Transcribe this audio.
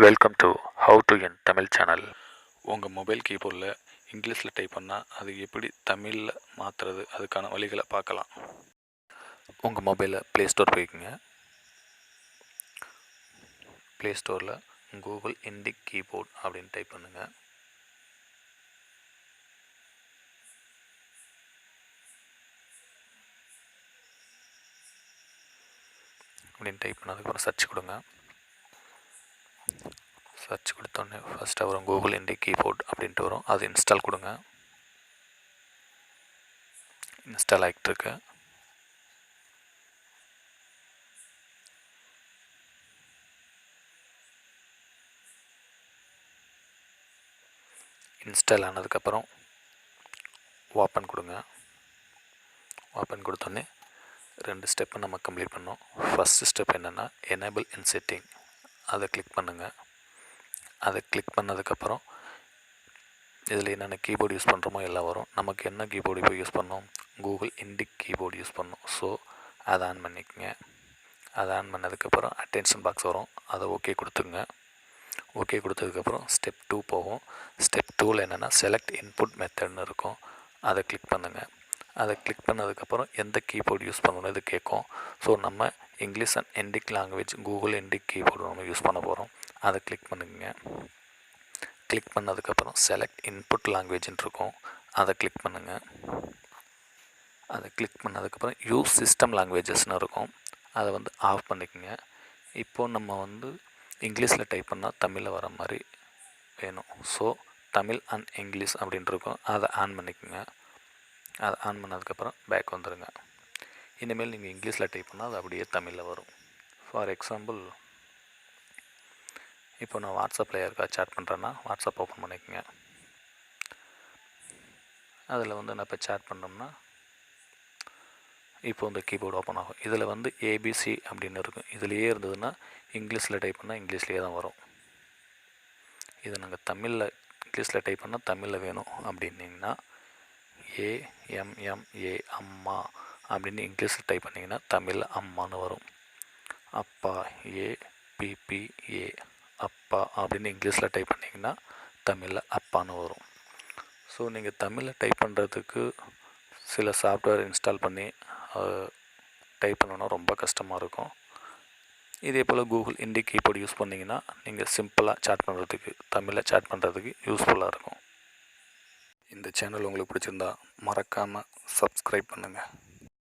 Welcome to how to N Tamil channel. உங்கள் mobile கீபோர்டில் இங்கிலீஷில் டைப் பண்ணால் அது எப்படி தமிழில் மாற்றுறது, அதுக்கான வழிகளை பார்க்கலாம். உங்கள் மொபைலில் ப்ளே ஸ்டோர் போய்க்குங்க. ப்ளே ஸ்டோரில் கூகுள் இண்டிக் கீபோர்ட் அப்படின்னு டைப் பண்ணுங்கள். அப்படின்னு டைப் பண்ணதுக்கப்புறம் சர்ச் கொடுங்க. சர்ச் கொடுத்தோன்னே ஃபஸ்ட்டு வரும் கூகுள் இண்டிக் கீபோர்ட் அப்படின்ட்டு வரும். அது இன்ஸ்டால் கொடுங்க. இன்ஸ்டால் ஆகிட்டுருக்கு. இன்ஸ்டால் ஆனதுக்கப்புறம் ஓப்பன் கொடுங்க. ஓப்பன் கொடுத்தோன்னே 2 ஸ்டெப்பு நம்ம கம்ப்ளீட் பண்ணோம். ஃபஸ்ட்டு ஸ்டெப் என்னென்னா எனேபிள் இன் செட்டிங், அதை கிளிக் பண்ணுங்கள். அதை கிளிக் பண்ணதுக்கப்புறம் இதில் என்னென்ன கீபோர்டு யூஸ் பண்ணுறோமோ எல்லாம் வரும். நமக்கு என்ன கீபோர்டு இப்போ யூஸ் பண்ணோம், கூகுள் இண்டிக் கீபோர்டு யூஸ் பண்ணோம். ஸோ அதை ஆன் பண்ணிக்கோங்க. அதை ஆன் பண்ணதுக்கப்புறம் அட்டென்ஷன் பாக்ஸ் வரும், அதை ஓகே கொடுத்துங்க. ஓகே கொடுத்ததுக்கப்புறம் ஸ்டெப் 2 போகும். ஸ்டெப் 2ல் என்னென்னா செலக்ட் இன்புட் மெத்தட்னு இருக்கும், அதை கிளிக் பண்ணுங்கள். அதை கிளிக் பண்ணதுக்கப்புறம் எந்த கீபோர்டு யூஸ் பண்ணணும் இது கேட்கும். ஸோ நம்ம English and இண்டிக் language Google இண்டிக் keyboard நம்ம யூஸ் பண்ண போகிறோம். அதை கிளிக் பண்ணுங்க. கிளிக் பண்ணதுக்கப்புறம் செலக்ட் இன்புட் லாங்குவேஜ்னு இருக்கும், அதை கிளிக் பண்ணுங்கள். அதை கிளிக் பண்ணதுக்கப்புறம் யூஸ் சிஸ்டம் லாங்குவேஜஸ்னு இருக்கும், அதை ஆஃப் பண்ணிக்கோங்க. இப்போது நம்ம இங்கிலீஷில் டைப் பண்ணால் தமிழில் வர மாதிரி வேணும். ஸோ தமிழ் அண்ட் இங்கிலீஷ் அப்படின்ட்டு இருக்கும், அதை ஆன் பண்ணிக்கோங்க. அதை ஆன் பண்ணதுக்கப்புறம் பேக் வந்துடுங்க. இனிமேல் நீங்கள் இங்கிலீஷில் டைப் பண்ணால் அது அப்படியே தமிழில் வரும். ஃபார் எக்ஸாம்பிள், இப்போ நான் வாட்ஸ்அப்பில் யாருக்கா சேட் பண்ணுறேன்னா வாட்ஸ்அப் ஓப்பன் பண்ணிக்கோங்க. அதில் நான் இப்போ சேட் பண்ணோம்னா இப்போ கீபோர்டு ஓப்பன் ஆகும். இதில் ஏபிசி அப்படின்னு இருக்கும். இதுலேயே இருந்ததுன்னா இங்கிலீஷில் டைப் பண்ணால் இங்கிலீஷ்லேயே தான் வரும். இதை நாங்கள் தமிழில் இங்கிலீஷில் டைப் பண்ணால் தமிழில் வேணும் அப்படின்னிங்கன்னா ஏஎம்எம்ஏ அம்மா அப்படின்னு இங்கிலீஷில் டைப் பண்ணிங்கன்னா தமிழில் அம்மானு வரும். அப்பா ஏபிபிஏ அப்பா அப்படின்னு இங்கிலீஷில் டைப் பண்ணிங்கன்னா தமிழில் அப்பான்னு வரும். ஸோ நீங்கள் தமிழில் டைப் பண்ணுறதுக்கு சில சாஃப்ட்வேர் இன்ஸ்டால் பண்ணி டைப் பண்ணணுன்னா ரொம்ப கஷ்டமாக இருக்கும். இதே போல் கூகுள் இண்டிக் கீபோர்டு யூஸ் பண்ணிங்கன்னா நீங்கள் சிம்பிளாக சேட் பண்ணுறதுக்கு, தமிழில் சேட் பண்ணுறதுக்கு யூஸ்ஃபுல்லாக இருக்கும். இந்த சேனல் உங்களுக்கு பிடிச்சிருந்தா மறக்காமல் சப்ஸ்கிரைப் பண்ணுங்கள்.